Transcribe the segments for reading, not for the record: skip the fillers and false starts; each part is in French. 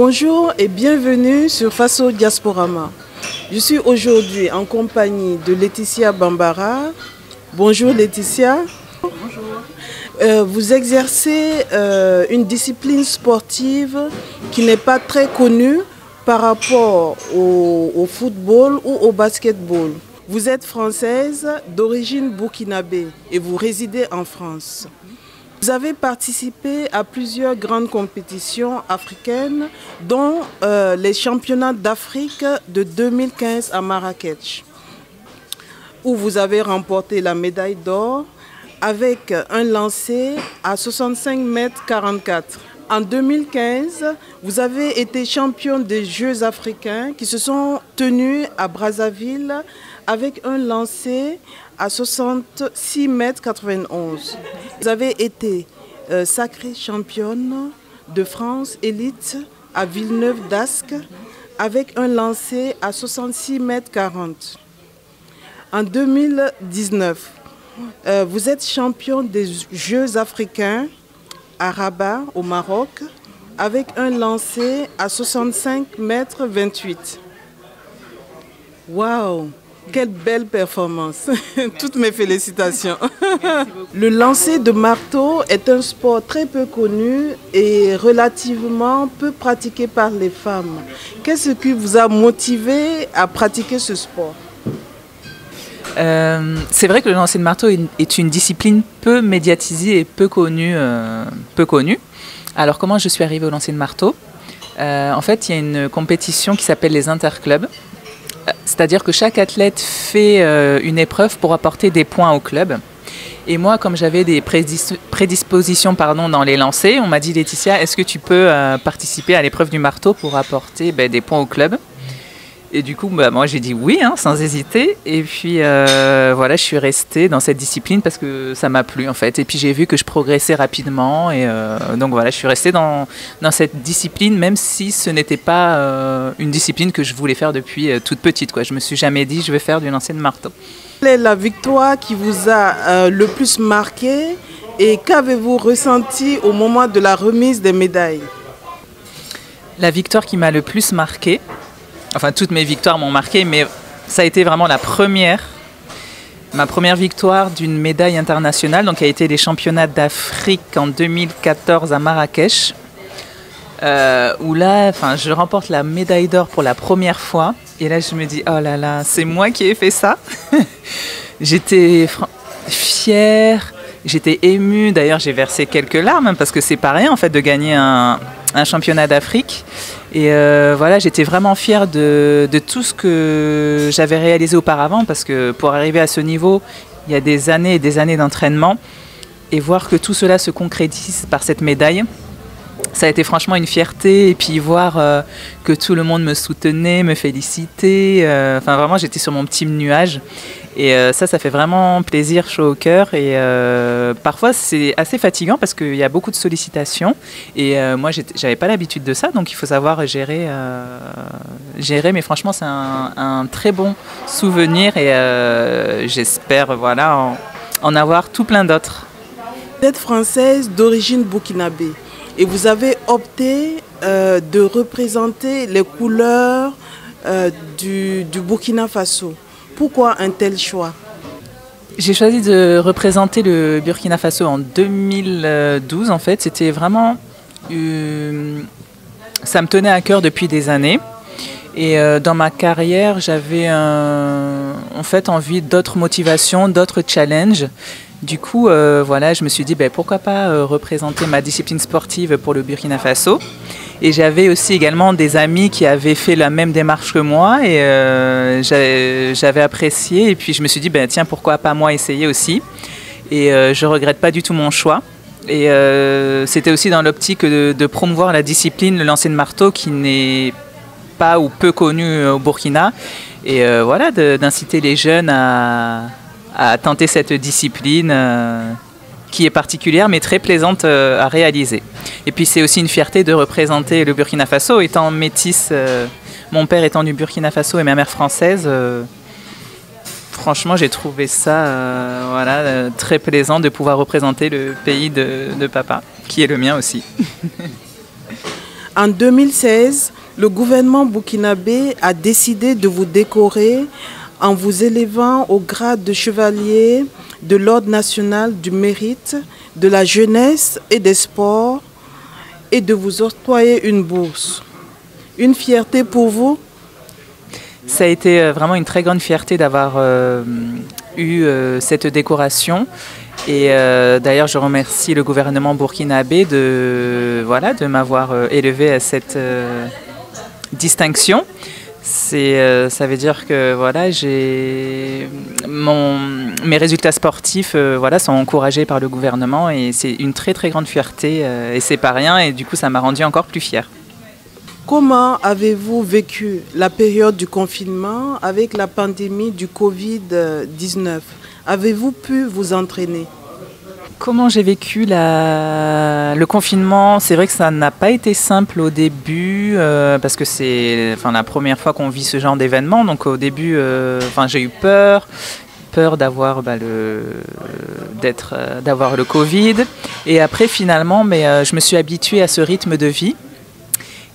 Bonjour et bienvenue sur Faso Diasporama. Je suis aujourd'hui en compagnie de Laetitia Bambara. Bonjour Laetitia. Bonjour. Vous exercez une discipline sportive qui n'est pas très connue par rapport au football ou au basketball. Vous êtes française d'origine burkinabé et vous résidez en France. Vous avez participé à plusieurs grandes compétitions africaines, dont les championnats d'Afrique de 2015 à Marrakech, où vous avez remporté la médaille d'or avec un lancer à 65 mètres 44. En 2015, vous avez été championne des Jeux africains qui se sont tenus à Brazzaville avec un lancer à 66 mètres 91. Vous avez été sacrée championne de France élite à Villeneuve d'Ascq avec un lancer à 66 mètres 40. En 2019, vous êtes championne des Jeux africains à Rabat, au Maroc, avec un lancer à 65 mètres 28. Waouh! Quelle belle performance! Toutes mes félicitations. Le lancer de marteau est un sport très peu connu et relativement peu pratiqué par les femmes. Qu'est-ce qui vous a motivé à pratiquer ce sport? C'est vrai que le lancer de marteau est une discipline peu médiatisée et peu connue. Alors comment je suis arrivée au lancer de marteau? En fait, il y a une compétition qui s'appelle les interclubs. C'est-à-dire que chaque athlète fait une épreuve pour apporter des points au club. Et moi, comme j'avais des prédispositions dans les lancers, on m'a dit, Laetitia, est-ce que tu peux participer à l'épreuve du marteau pour apporter des points au club? Et du coup, moi, j'ai dit oui, sans hésiter. Et puis, voilà, je suis restée dans cette discipline parce que ça m'a plu, en fait. Et puis, j'ai vu que je progressais rapidement. Et donc, voilà, je suis restée dans cette discipline, même si ce n'était pas une discipline que je voulais faire depuis toute petite, quoi. Je me suis jamais dit, je vais faire du lancer de marteau. Quelle est la victoire qui vous a le plus marqué et qu'avez-vous ressenti au moment de la remise des médailles? La victoire qui m'a le plus marquée, enfin, toutes mes victoires m'ont marqué, mais ça a été vraiment ma première victoire d'une médaille internationale, donc qui a été les championnats d'Afrique en 2014 à Marrakech, où là, je remporte la médaille d'or pour la première fois, et là je me dis, oh là là, c'est moi qui ai fait ça. J'étais fière, j'étais émue, d'ailleurs j'ai versé quelques larmes, parce que c'est pas rien en fait de gagner un championnat d'Afrique. Et voilà, j'étais vraiment fière de tout ce que j'avais réalisé auparavant, parce que pour arriver à ce niveau, il y a des années et des années d'entraînement, et voir que tout cela se concrétise par cette médaille, ça a été franchement une fierté. Et puis voir que tout le monde me soutenait, me félicitait, vraiment j'étais sur mon petit nuage. Et ça fait vraiment plaisir, chaud au cœur. Et parfois, c'est assez fatigant parce qu'il y a beaucoup de sollicitations. Et moi, j'avais pas l'habitude de ça. Donc, il faut savoir gérer. Mais franchement, c'est un très bon souvenir. Et j'espère en avoir tout plein d'autres. Vous êtes française d'origine burkinabé. Et vous avez opté de représenter les couleurs du Burkina Faso. Pourquoi un tel choix? J'ai choisi de représenter le Burkina Faso en 2012. En fait, c'était vraiment... ça me tenait à cœur depuis des années. Et dans ma carrière, j'avais envie d'autres motivations, d'autres challenges. Du coup, je me suis dit, pourquoi pas représenter ma discipline sportive pour le Burkina Faso. Et j'avais aussi également des amis qui avaient fait la même démarche que moi, et j'avais apprécié. Et puis je me suis dit, tiens, pourquoi pas moi essayer aussi. Et je regrette pas du tout mon choix. Et c'était aussi dans l'optique de promouvoir la discipline, le lancer de marteau, qui n'est pas ou peu connu au Burkina. Et d'inciter les jeunes à tenter cette discipline qui est particulière mais très plaisante à réaliser. Et puis c'est aussi une fierté de représenter le Burkina Faso, étant métisse, mon père étant du Burkina Faso et ma mère française. Franchement, j'ai trouvé ça très plaisant de pouvoir représenter le pays de papa, qui est le mien aussi. En 2016, le gouvernement burkinabé a décidé de vous décorer en vous élevant au grade de chevalier de l'Ordre national du mérite, de la jeunesse et des sports et de vous octroyer une bourse. Une fierté pour vous? Ça a été vraiment une très grande fierté d'avoir eu cette décoration. Et d'ailleurs, je remercie le gouvernement burkinabé de m'avoir élevé à cette distinction. Ça veut dire que mes résultats sportifs sont encouragés par le gouvernement et c'est une très très grande fierté et c'est pas rien et du coup ça m'a rendu encore plus fière. Comment avez-vous vécu la période du confinement avec la pandémie du Covid-19? Avez-vous pu vous entraîner? Comment j'ai vécu le confinement? C'est vrai que ça n'a pas été simple au début parce que c'est la première fois qu'on vit ce genre d'événement. Donc au début, j'ai eu peur d'avoir d'avoir le Covid. Et après finalement, je me suis habituée à ce rythme de vie.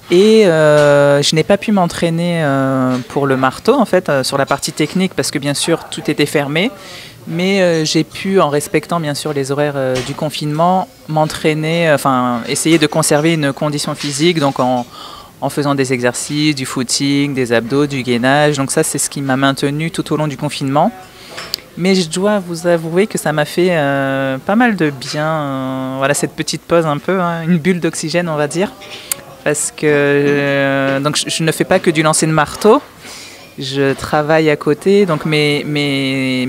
Et je n'ai pas pu m'entraîner pour le marteau en fait sur la partie technique parce que bien sûr tout était fermé. Mais j'ai pu, en respectant bien sûr les horaires du confinement, m'entraîner, essayer de conserver une condition physique, donc en faisant des exercices, du footing, des abdos, du gainage. Donc ça, c'est ce qui m'a maintenu tout au long du confinement. Mais je dois vous avouer que ça m'a fait pas mal de bien, cette petite pause un peu, une bulle d'oxygène, on va dire. Parce que donc je ne fais pas que du lancer de marteau. Je travaille à côté, donc mes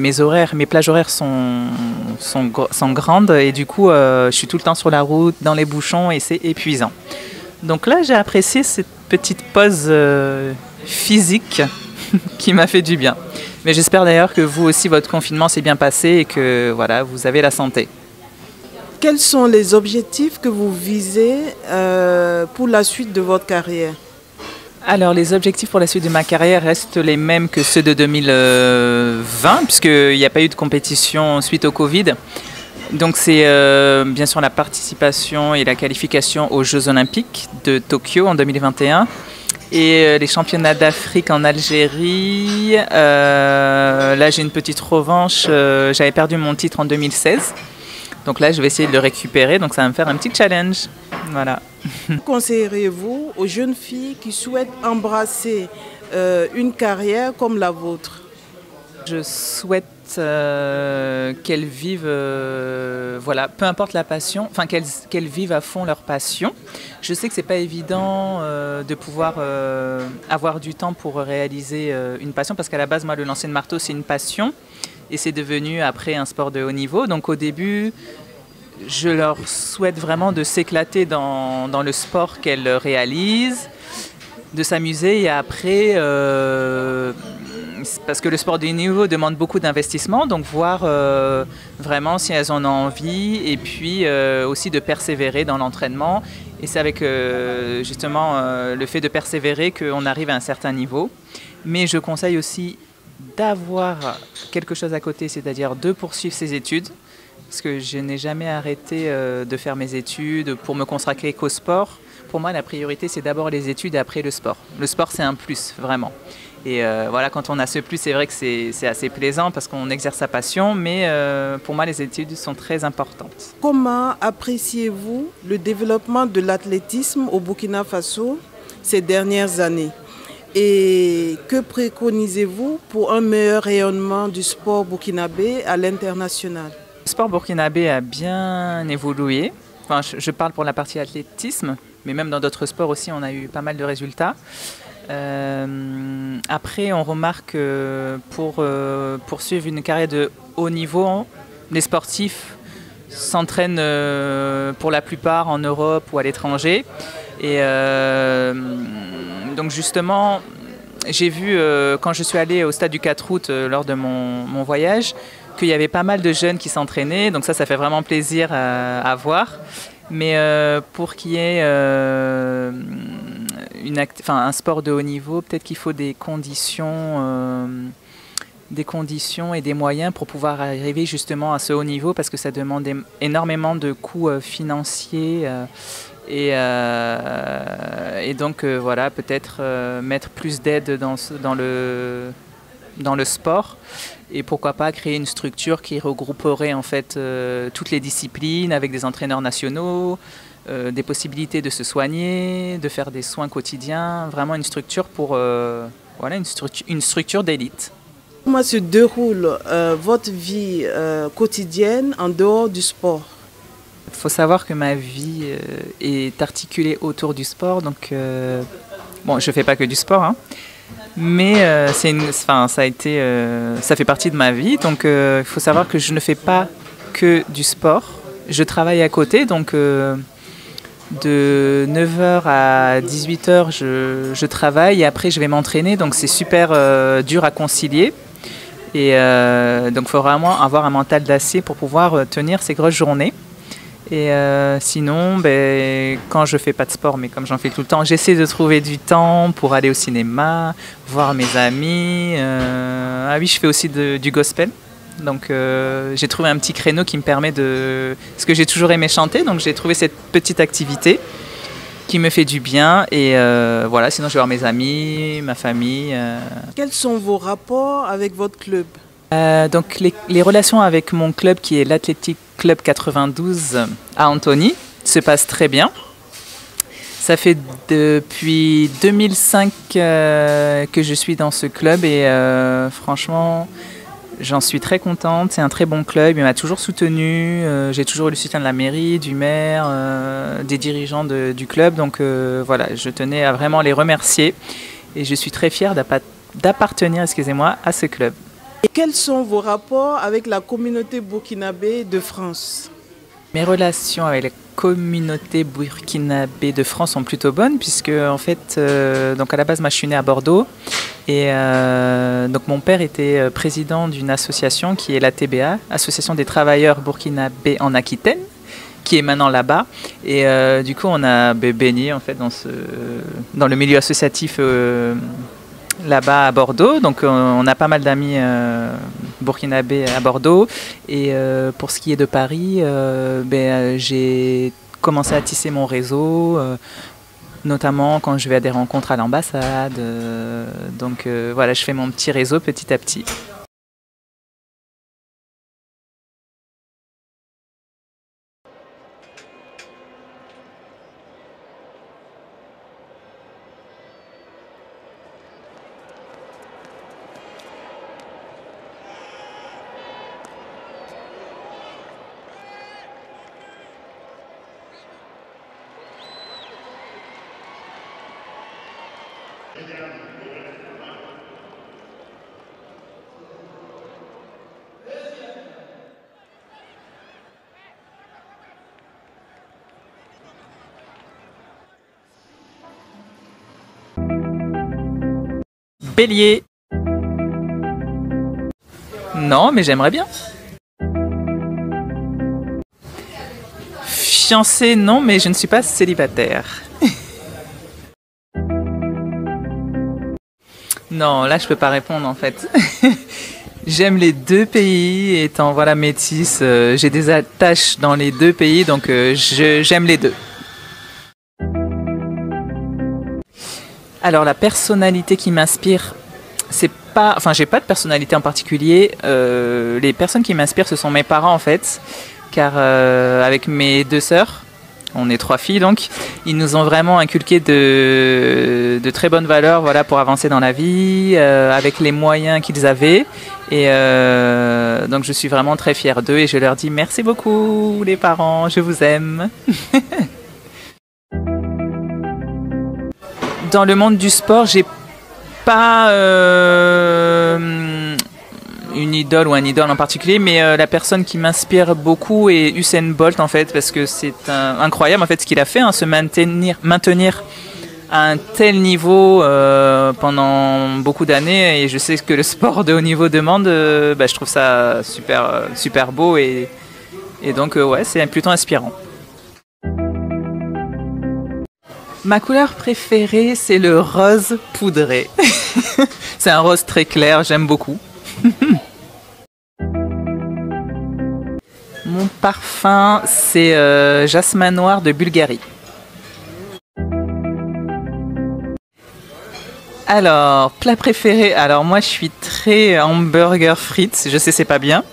plages horaires sont grandes et du coup, je suis tout le temps sur la route, dans les bouchons et c'est épuisant. Donc là, j'ai apprécié cette petite pause physique qui m'a fait du bien. Mais j'espère d'ailleurs que vous aussi, votre confinement s'est bien passé et que vous avez la santé. Quels sont les objectifs que vous visez pour la suite de votre carrière? Alors, les objectifs pour la suite de ma carrière restent les mêmes que ceux de 2020, puisqu'il n'y a pas eu de compétition suite au Covid. Donc, c'est bien sûr la participation et la qualification aux Jeux Olympiques de Tokyo en 2021 et les championnats d'Afrique en Algérie. Là, j'ai une petite revanche. J'avais perdu mon titre en 2016. Donc là, je vais essayer de le récupérer. Donc, ça va me faire un petit challenge. Voilà. Conseillerez-vous aux jeunes filles qui souhaitent embrasser une carrière comme la vôtre? Je souhaite qu'elles vivent, peu importe la passion, qu'elles vivent à fond leur passion. Je sais que c'est pas évident de pouvoir avoir du temps pour réaliser une passion, parce qu'à la base, moi, le lancer de marteau, c'est une passion, et c'est devenu après un sport de haut niveau. Donc au début, je leur souhaite vraiment de s'éclater dans le sport qu'elles réalisent, de s'amuser et après, parce que le sport de haut niveau demande beaucoup d'investissement, donc voir vraiment si elles en ont envie et puis aussi de persévérer dans l'entraînement. Et c'est avec justement le fait de persévérer qu'on arrive à un certain niveau. Mais je conseille aussi d'avoir quelque chose à côté, c'est-à-dire de poursuivre ses études. Parce que je n'ai jamais arrêté de faire mes études pour me consacrer qu'au sport. Pour moi, la priorité, c'est d'abord les études et après le sport. Le sport, c'est un plus, vraiment. Et quand on a ce plus, c'est vrai que c'est assez plaisant parce qu'on exerce sa passion, mais pour moi, les études sont très importantes. Comment appréciez-vous le développement de l'athlétisme au Burkina Faso ces dernières années? Et que préconisez-vous pour un meilleur rayonnement du sport burkinabé à l'international? Le sport burkinabé a bien évolué. Enfin, je parle pour la partie athlétisme, mais même dans d'autres sports aussi, on a eu pas mal de résultats. Après, on remarque que pour poursuivre une carrière de haut niveau, les sportifs s'entraînent pour la plupart en Europe ou à l'étranger. Et donc justement, j'ai vu quand je suis allée au stade du 4 août lors de mon voyage, qu'il y avait pas mal de jeunes qui s'entraînaient, donc ça fait vraiment plaisir à voir. Mais pour qu'il y ait un sport de haut niveau, peut-être qu'il faut des conditions et des moyens pour pouvoir arriver justement à ce haut niveau, parce que ça demande énormément de coûts financiers Et donc voilà, peut-être mettre plus d'aide dans le sport et pourquoi pas créer une structure qui regrouperait en fait toutes les disciplines avec des entraîneurs nationaux, des possibilités de se soigner, de faire des soins quotidiens, vraiment une structure pour voilà, une structure d'élite. Comment se déroule votre vie quotidienne en dehors du sport? Il faut savoir que ma vie est articulée autour du sport, donc bon, je fais pas que du sport, hein, mais ça fait partie de ma vie, donc il faut savoir que je ne fais pas que du sport. Je travaille à côté, donc de 9 h à 18 h, je travaille et après je vais m'entraîner, donc c'est super dur à concilier. Et donc il faut vraiment avoir un mental d'acier pour pouvoir tenir ces grosses journées. Et sinon, quand je fais pas de sport, mais comme j'en fais tout le temps, j'essaie de trouver du temps pour aller au cinéma, voir mes amis. Ah oui, je fais aussi du gospel. Donc j'ai trouvé un petit créneau qui me permet de... Parce que j'ai toujours aimé chanter, donc j'ai trouvé cette petite activité qui me fait du bien. Et voilà, sinon je vais voir mes amis, ma famille. Quels sont vos rapports avec votre club? Donc les relations avec mon club qui est l'Athletic Club 92 à Antony se passent très bien. Ça fait depuis 2005 que je suis dans ce club et franchement j'en suis très contente. C'est un très bon club, il m'a toujours soutenue. J'ai toujours eu le soutien de la mairie, du maire, des dirigeants du club. Donc voilà, je tenais à vraiment les remercier et je suis très fière d'appartenir, excusez-moi, à ce club. Et quels sont vos rapports avec la communauté burkinabé de France? Mes relations avec la communauté burkinabé de France sont plutôt bonnes puisque en fait, donc à la base, moi je suis née à Bordeaux et donc mon père était président d'une association qui est la TBA, Association des travailleurs burkinabés en Aquitaine, qui est maintenant là-bas. Et du coup, on a baigné en fait dans le milieu associatif. Là-bas à Bordeaux, donc on a pas mal d'amis burkinabés à Bordeaux et pour ce qui est de Paris, j'ai commencé à tisser mon réseau, notamment quand je vais à des rencontres à l'ambassade, donc voilà, je fais mon petit réseau petit à petit. Bélier. Non, mais j'aimerais bien. Fiancé, non, mais je ne suis pas célibataire. Non, là, je peux pas répondre en fait. J'aime les deux pays, étant voilà métisse, j'ai des attaches dans les deux pays, donc j'aime les deux. Alors la personnalité qui m'inspire, c'est pas, enfin j'ai pas de personnalité en particulier. Les personnes qui m'inspirent, ce sont mes parents en fait, car avec mes deux sœurs, on est trois filles donc, ils nous ont vraiment inculqué de très bonnes valeurs, voilà, pour avancer dans la vie, avec les moyens qu'ils avaient. Et donc je suis vraiment très fière d'eux et je leur dis merci beaucoup les parents, je vous aime. Dans le monde du sport, j'ai pas une idole ou un idole en particulier, mais la personne qui m'inspire beaucoup est Usain Bolt en fait, parce que c'est incroyable en fait ce qu'il a fait, hein, se maintenir à un tel niveau pendant beaucoup d'années, et je sais que le sport de haut niveau demande, je trouve ça super beau et donc ouais, c'est plutôt inspirant. Ma couleur préférée, c'est le rose poudré. C'est un rose très clair, j'aime beaucoup. Mon parfum, c'est jasmin noir de Bulgarie. Alors, plat préféré. Alors moi, je suis très hamburger frites. Je sais, c'est pas bien.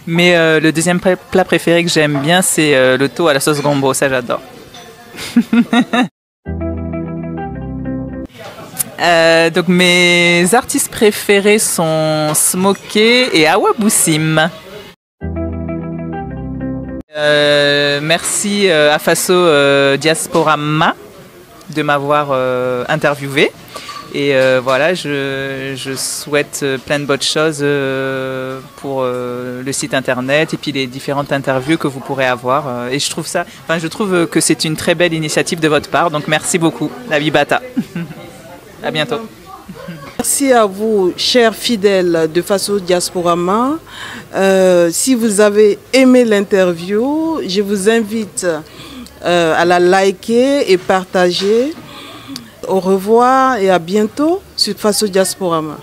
Mais le deuxième plat préféré que j'aime bien, c'est le thon à la sauce gombo. Ça, j'adore. Donc mes artistes préférés sont Smokey et Awa Boussim. Merci à Faso Diasporama de m'avoir interviewé. Et voilà, je souhaite plein de bonnes choses pour le site internet et puis les différentes interviews que vous pourrez avoir. Et je trouve que c'est une très belle initiative de votre part. Donc merci beaucoup, la Bibata. À bientôt. Merci à vous, chers fidèles de Faso Diasporama. Si vous avez aimé l'interview, je vous invite à la liker et partager. Au revoir et à bientôt sur Faso Diasporama.